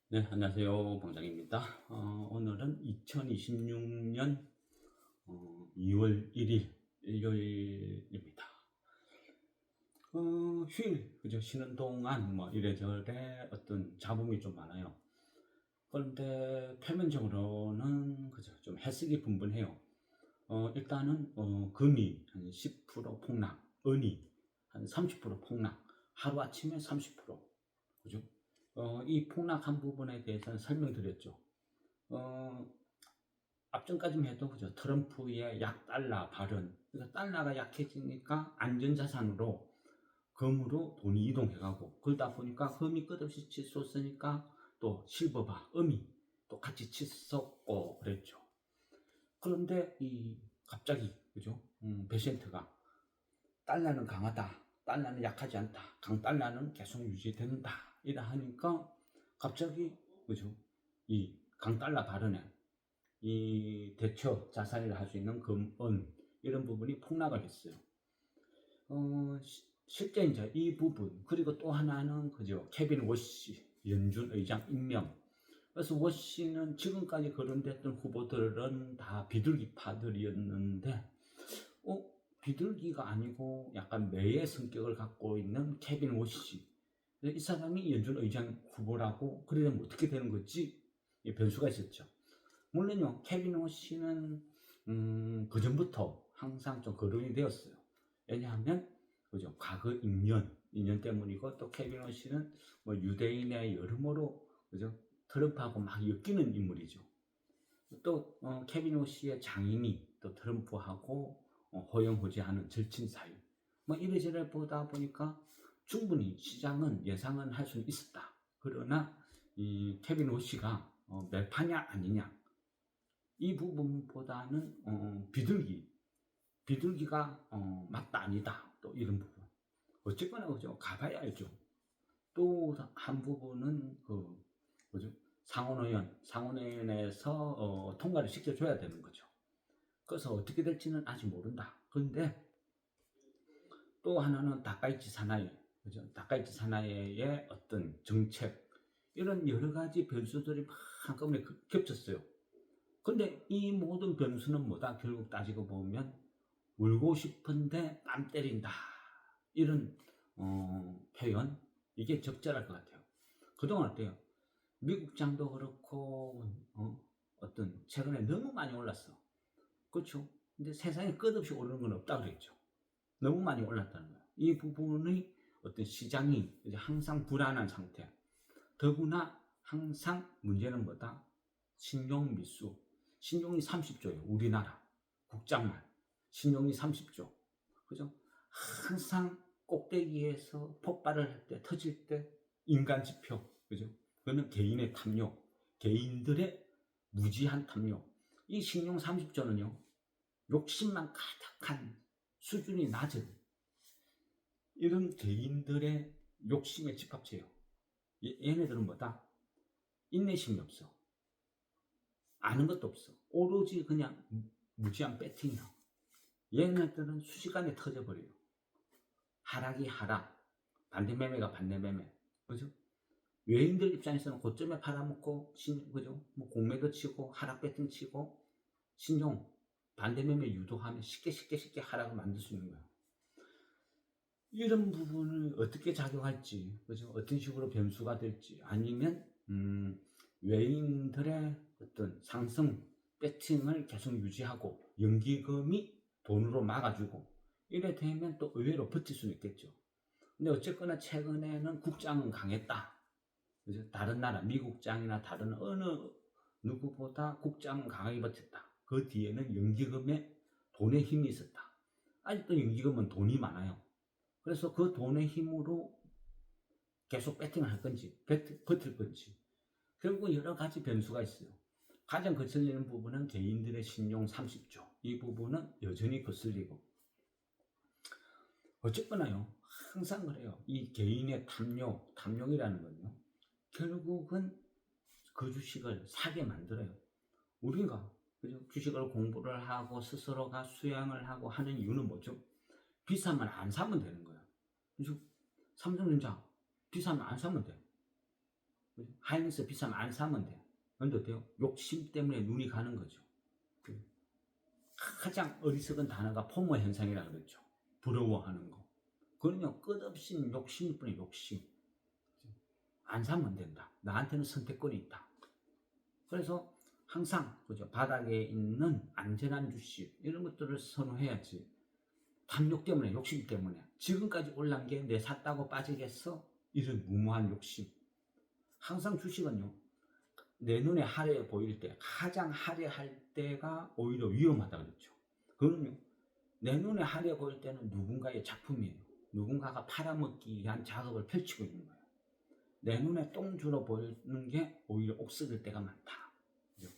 네, 안녕하세요. 봉장입니다. 오늘은 2026년 2월 1일 일요일입니다. 휴일, 그죠? 쉬는 동안 뭐 이래저래 어떤 잡음이 좀 많아요. 그런데 표면적으로는 그죠? 좀 해석이 분분해요. 일단은 금이 한 10% 폭락, 은이 한 30% 폭락, 하루아침에 30%, 그죠? 이 폭락한 부분에 대해서는 설명드렸죠. 어, 앞전까지만 해도 그죠. 트럼프의 약 달러 발언. 그래서 달러가 약해지니까 안전자산으로 금으로 돈이 이동해가고 그러다 보니까 금이 끝없이 치솟으니까 또 실버바, 음이 또 같이 치솟고 그랬죠. 그런데 이 갑자기 그죠? 베센트가 달러는 강하다. 달러는 약하지 않다. 강달러는 계속 유지된다. 이라 하니까 갑자기 그죠? 이 강달러 발언에 이 대처 자산이라 할 수 있는 금, 은 이런 부분이 폭락을 했어요. 실제 이제 이 부분 그리고 또 하나는 그죠 케빈 워시 연준 의장 임명. 그래서 워시는 지금까지 거론됐던 후보들은 다 비둘기파들이었는데 비둘기가 아니고 약간 매의 성격을 갖고 있는 케빈 워시. 이 사람이 연준 의장 후보라고 그러면 어떻게 되는 거지? 변수가 있었죠. 물론요, 케빈 호씨는 그 전부터 항상 좀 거론이 되었어요. 왜냐하면 그죠 과거 인연 때문이고 또 케빈 호씨는 뭐 유대인의 여러모로 그죠 트럼프하고 막 엮이는 인물이죠. 또 케빈 호씨의 장인이 또 트럼프하고 호영호재하는 절친 사이. 뭐 이래저래 보다 보니까 충분히 시장은 예상은 할 수는 있었다. 그러나 이 케빈 호씨가 매파냐 아니냐 이 부분보다는 비둘기가 맞다 아니다 또 이런 부분 어쨌거나 그죠 가봐야 알죠. 또 한 부분은 그 뭐죠 상원의원에서 통과를 시켜줘야 되는 거죠. 그래서 어떻게 될지는 아직 모른다. 그런데 또 하나는 다카이치 사나이 그죠 다카이치 사나이의 어떤 정책 이런 여러 가지 변수들이 막 한꺼번에 겹쳤어요. 근데 이 모든 변수는 뭐다? 결국 따지고 보면 울고 싶은데 땀 때린다. 이런 표현 이게 적절할 것 같아요. 그동안 어때요? 미국장도 그렇고 어떤 최근에 너무 많이 올랐어. 그렇죠? 근데 세상에 끝없이 오르는 건 없다 그랬죠. 너무 많이 올랐다는 거예요. 이 부분의 어떤 시장이 이제 항상 불안한 상태. 더구나 항상 문제는 뭐다? 신용 미수. 신용이 30조예요. 우리나라 국장만 신용이 30조. 그죠? 항상 꼭대기에서 폭발을 할 때, 터질 때 인간 지표. 그죠? 그거는 개인의 탐욕, 개인들의 무지한 탐욕. 이 신용 30조는요. 욕심만 가득한 수준이 낮은 이런 개인들의 욕심의 집합체예요. 얘네들은 뭐다? 인내심이 없어. 아는 것도 없어. 오로지 그냥 무지한 배팅이야. 얘네들은 순식간에 터져버려요. 하락이 하락, 반대매매가 반대매매. 그죠? 외인들 입장에서는 고점에 팔아먹고, 그죠? 뭐 공매도 치고, 하락 배팅 치고, 신용, 반대매매 유도하면 쉽게 하락을 만들 수 있는 거야. 이런 부분을 어떻게 작용할지, 그죠? 어떤 식으로 변수가 될지, 아니면, 외인들의 어떤 상승, 배팅을 계속 유지하고, 연기금이 돈으로 막아주고, 이래 되면 또 의외로 버틸 수 있겠죠. 근데 어쨌거나 최근에는 국장은 강했다. 그죠? 다른 나라, 미국장이나 다른 어느 누구보다 국장은 강하게 버텼다. 그 뒤에는 연기금에 돈의 힘이 있었다. 아직도 연기금은 돈이 많아요. 그래서 그 돈의 힘으로 계속 배팅을 할 건지, 버틸 건지. 결국 여러 가지 변수가 있어요. 가장 거슬리는 부분은 개인들의 신용 30조. 이 부분은 여전히 거슬리고. 어쨌거나요, 항상 그래요. 이 개인의 탐욕이라는 건요, 결국은 그 주식을 사게 만들어요. 우리가, 그죠? 주식을 공부를 하고 스스로가 수양을 하고 하는 이유는 뭐죠? 비싸면 안 사면 되는 거예요. 그죠? 삼성전자, 비싸면 안 사면 돼. 하이닉스 비싸면 안 사면 돼. 근데 어때요? 욕심 때문에 눈이 가는 거죠. 가장 어리석은 단어가 포모 현상이라고 그랬죠. 부러워하는 거. 그건요, 끝없이 욕심일 뿐이에요, 욕심. 안 사면 된다. 나한테는 선택권이 있다. 그래서 항상, 그죠, 바닥에 있는 안전한 주식, 이런 것들을 선호해야지. 탐욕 때문에, 욕심 때문에. 지금까지 올란 게 내 샀다고 빠지겠어? 이런 무모한 욕심. 항상 주식은요, 내 눈에 하래 보일 때, 가장 하래할 때가 오히려 위험하다 그랬죠. 그거는요, 내 눈에 하래 보일 때는 누군가의 작품이에요. 누군가가 팔아먹기 위한 작업을 펼치고 있는 거예요. 내 눈에 똥주로 보이는 게 오히려 옥석일 때가 많다. 그죠?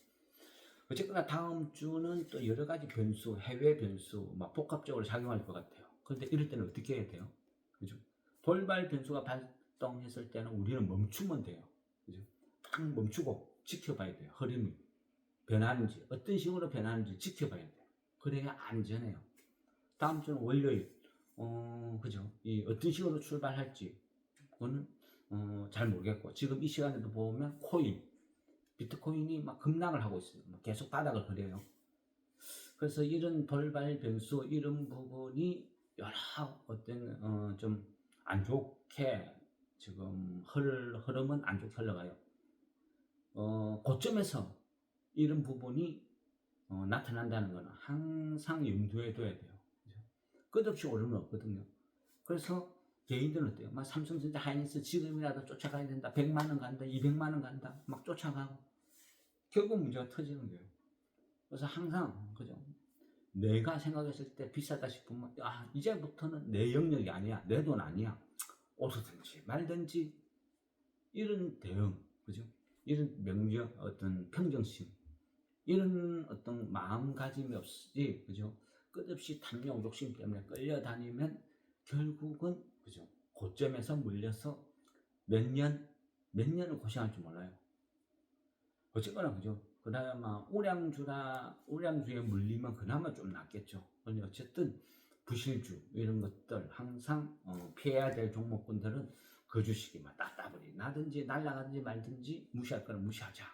어쨌거나 다음 주는 또 여러 가지 변수, 해외 변수, 막 복합적으로 작용할 것 같아요. 그런데 이럴 때는 어떻게 해야 돼요? 그죠? 돌발 변수가 발동했을 때는 우리는 멈추면 돼요. 그죠? 딱 멈추고 지켜봐야 돼요. 흐름이 변하는지, 어떤 식으로 변하는지 지켜봐야 돼요. 그래야 안전해요. 다음 주는 월요일, 그죠? 이 어떤 식으로 출발할지, 그거는 잘 모르겠고, 지금 이 시간에도 보면 비트코인이 막 급락을 하고 있어요. 계속 바닥을 그려요. 그래서 이런 돌발 변수, 이런 부분이 여러 어떤 좀 안 좋게 지금 흐름은 안 좋게 흘러가요. 고점에서 이런 부분이 나타난다는 것은 항상 염두에 둬야 돼요. 그죠? 끝없이 오르는 없거든요. 그래서 개인들은 어때요? 막 삼성전자, 하이닉스 지금이라도 쫓아가야 된다. 100만원 간다. 200만원 간다. 막 쫓아가고. 결국 문제가 터지는 거예요. 그래서 항상, 그죠? 내가 생각했을 때 비싸다 싶으면, 이제부터는 내 영역이 아니야. 내 돈 아니야. 오르든지 말든지. 이런 대응, 그죠? 이런 명령, 어떤 평정심. 이런 어떤 마음가짐이 없이, 그죠? 끝없이 탐욕, 욕심 때문에 끌려다니면 결국은, 그죠? 고점에서 물려서 몇 년을 고생할 줄 몰라요. 어쨌거나, 그죠? 그나마 우량주에 물리면 그나마 좀 낫겠죠. 근데 어쨌든 부실주, 이런 것들 항상 피해야 될 종목군들은 그 주식이 막 따따블이 나든지 날아가든지 말든지 무시할 거는 무시하자.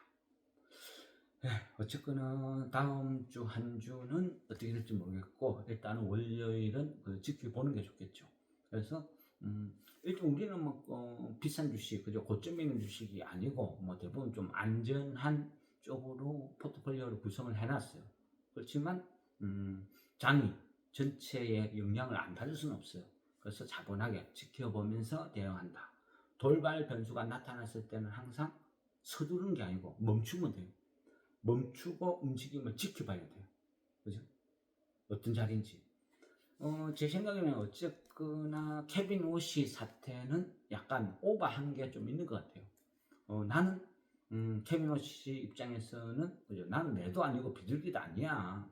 어쨌거나 다음 주 한 주는 어떻게 될지 모르겠고, 일단은 월요일은 지켜보는 게 좋겠죠. 그래서 일단 우리는 뭐 비싼 주식, 그죠? 고점 있는 주식이 아니고 뭐 대부분 좀 안전한 쪽으로 포트폴리오를 구성을 해놨어요. 그렇지만 장이 전체에 영향을 안 받을 수는 없어요. 그래서 차분하게 지켜보면서 대응한다. 돌발 변수가 나타났을 때는 항상 서두르는 게 아니고 멈추면 돼요. 멈추고 움직임을 지켜봐야 돼요. 그죠? 어떤 자리인지. 제 생각에는 어쨌거나 케빈 오시 사태는 약간 오버한 게 좀 있는 것 같아요. 나는 케빈 오시 입장에서는, 그죠? 나는 매도 아니고 비둘기도 아니야.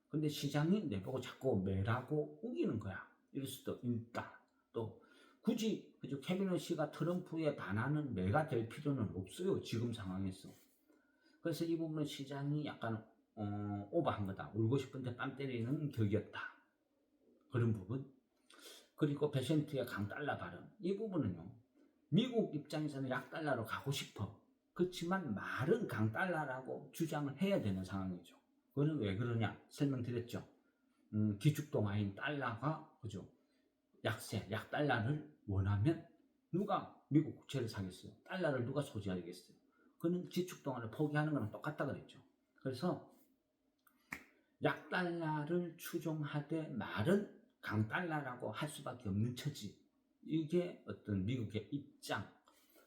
근데 시장이 내보고 자꾸 매라고 우기는 거야. 이럴 수도 있다. 또 굳이, 그죠? 케빈 오시가 트럼프에 반하는 매가 될 필요는 없어요. 지금 상황에서. 그래서 이 부분은 시장이 약간 오버한 거다. 울고 싶은데 뺨 때리는 격이었다. 그런 부분. 그리고 베센트의 강달러 발언. 이 부분은요, 미국 입장에서는 약달러로 가고 싶어. 그렇지만 말은 강달러라고 주장을 해야 되는 상황이죠. 그거는 왜 그러냐 설명드렸죠. 기축통화인 달러가, 그죠? 약달러를 원하면 누가 미국 국채를 사겠어요? 달러를 누가 소지하겠어요? 그는 기축통화를 포기하는 거랑 똑같다 그랬죠. 그래서 약달러를 추종하되 말은 강달러라고 할 수밖에 없는 처지. 이게 어떤 미국의 입장.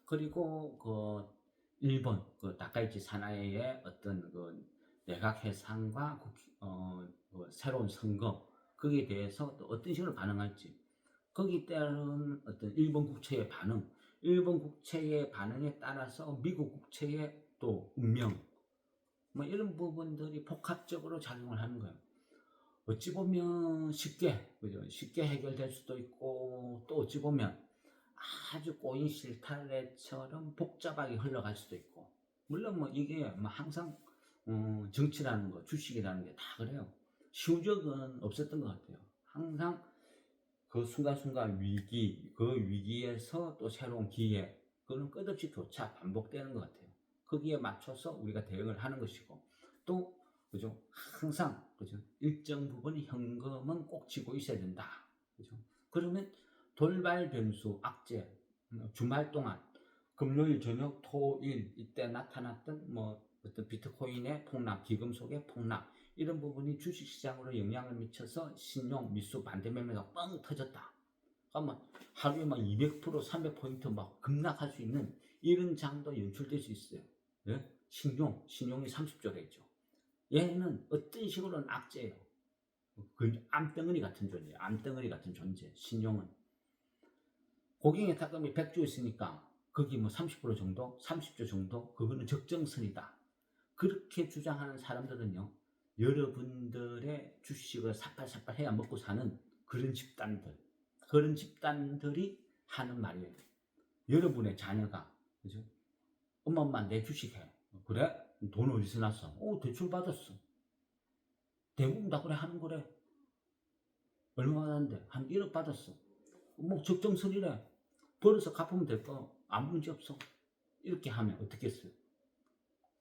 그리고 일본 다카이치 사나이의 어떤 내각 해상과 새로운 선거, 거기에 대해서 또 어떤 식으로 반응할지, 거기에 따른 어떤 일본 국채의 반응, 일본 국채의 반응에 따라서 미국 국채의 또 운명, 뭐 이런 부분들이 복합적으로 작용을 하는 거예요. 어찌 보면 그죠? 쉽게 해결될 수도 있고, 또 어찌 보면 아주 꼬인 실타래처럼 복잡하게 흘러갈 수도 있고. 물론 뭐 이게 뭐 항상 정치라는 거, 주식이라는 게 다 그래요. 쉬운 적은 없었던 것 같아요. 항상 그 순간순간 위기, 그 위기에서 또 새로운 기회, 그거는 끝없이 교차 반복되는 것 같아요. 거기에 맞춰서 우리가 대응을 하는 것이고, 또 그죠? 항상 그죠? 일정 부분 현금은 꼭 쥐고 있어야 된다. 그죠? 그러면 돌발 변수, 악재, 주말 동안 금요일 저녁, 토일 이때 나타났던 뭐 어떤 비트코인의 폭락, 기금속의 폭락 이런 부분이 주식시장으로 영향을 미쳐서 신용, 미수, 반대 매매가 뻥 터졌다. 그러면 하루에 막 200%, 300포인트 막 급락할 수 있는 이런 장도 연출될 수 있어요. 예? 신용이 30조가 있죠. 얘는 어떤 식으로는 악재예요. 그 암덩어리 같은 존재예요. 암덩어리 같은 존재. 신용은. 고객의 탁금이 100조 있으니까 거기 뭐 30% 정도, 30조 정도 그거는 적정선이다. 그렇게 주장하는 사람들은요. 여러분들의 주식을 삭발삭발 해야 먹고 사는 그런 집단들이 하는 말이에요. 여러분의 자녀가 그죠? 엄마 내 주식해. 그래? 돈 어디서 났어? 대출 받았어. 대부분 다 그래 하는 거래. 얼마 받았는데? 한 1억 받았어. 뭐 적정선이래. 벌어서 갚으면 될 거 아무 문제 없어. 이렇게 하면 어떻겠어요?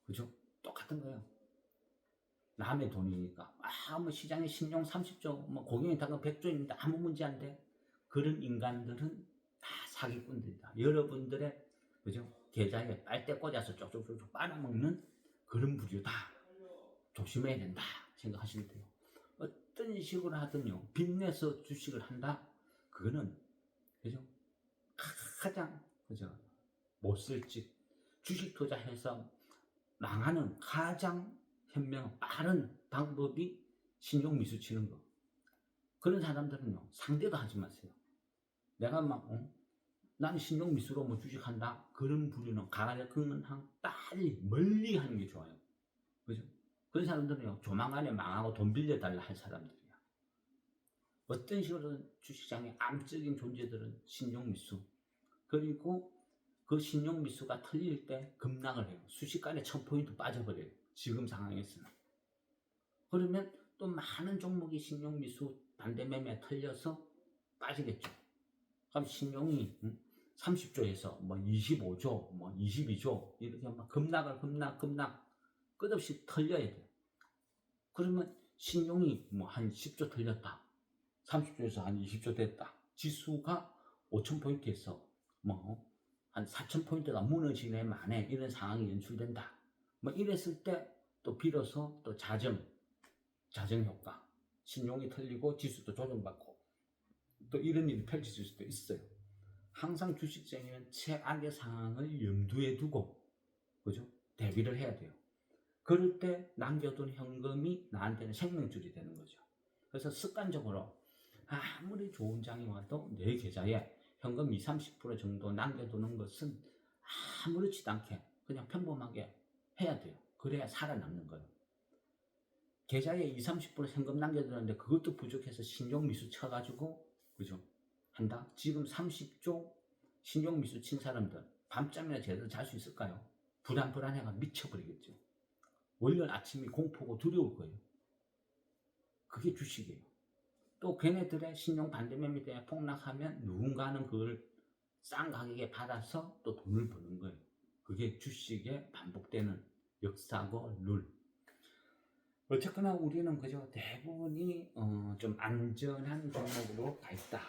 그죠? 똑같은 거예요. 남의 돈이니까. 뭐 시장에 신용 30조, 뭐 고객의 당근 100조입니다. 아무 문제 안 돼. 그런 인간들은 다 사기꾼들이다. 여러분들의 그죠? 계좌에 빨대 꽂아서 쪽쪽쪽쪽 빨아먹는 그런 부류다. 조심해야 된다 생각하시면 돼요. 어떤 식으로 하든요. 빚내서 주식을 한다. 그거는 그죠? 가장 그죠? 못 쓸지 주식 투자해서 망하는 가장 현명 빠른 방법이 신용 미수 치는 거. 그런 사람들은요 상대도 하지 마세요. 내가 막 난 신용 미수로 뭐 주식한다. 그런 부류는 가능한 빨리 멀리 하는 게 좋아요. 그죠? 그런 사람들은요 조만간에 망하고 돈 빌려달라 할 사람들이야. 어떤 식으로든 주식장의 암적인 존재들은 신용 미수. 그리고 그 신용 미수가 털릴 때 급락을 해요. 순식간에 1000포인트 빠져버려요. 지금 상황에서는. 그러면 또 많은 종목이 신용 미수 반대 매매 털려서 빠지겠죠. 그럼 신용이 30조에서 뭐 25조, 뭐 22조 이렇게 막 급락 끝없이 털려야 돼요. 그러면 신용이 뭐 한 10조 털렸다. 30조에서 한 20조 됐다. 지수가 5000포인트에서 뭐 한 4000포인트가 무너지네 만에 이런 상황이 연출된다. 뭐 이랬을 때 또 비로소 또 자정 효과, 신용이 털리고 지수도 조정받고 또 이런 일이 펼쳐질 수도 있어요. 항상 주식장에는 최악의 상황을 염두에 두고 그죠? 대비를 해야 돼요. 그럴 때 남겨둔 현금이 나한테는 생명줄이 되는 거죠. 그래서 습관적으로 아무리 좋은 장이 와도 내 계좌에 현금 20, 30% 정도 남겨두는 것은 아무렇지도 않게 그냥 평범하게 해야 돼요. 그래야 살아남는 거예요. 계좌에 20, 30% 현금 남겨두는데 그것도 부족해서 신용미수 쳐가지고 그죠? 한다? 지금 30조 신용미수 친 사람들 밤잠이나 제대로 잘 수 있을까요? 불안해가 미쳐버리겠죠. 월요일 아침이 공포고 두려울 거예요. 그게 주식이에요. 또 걔네들의 신용 반대매매 때문에 폭락하면 누군가는 그걸 싼 가격에 받아서 또 돈을 버는 거예요. 그게 주식에 반복되는 역사고 룰. 어쨌거나 우리는 그저 대부분이 좀 안전한 종목으로 가 있다.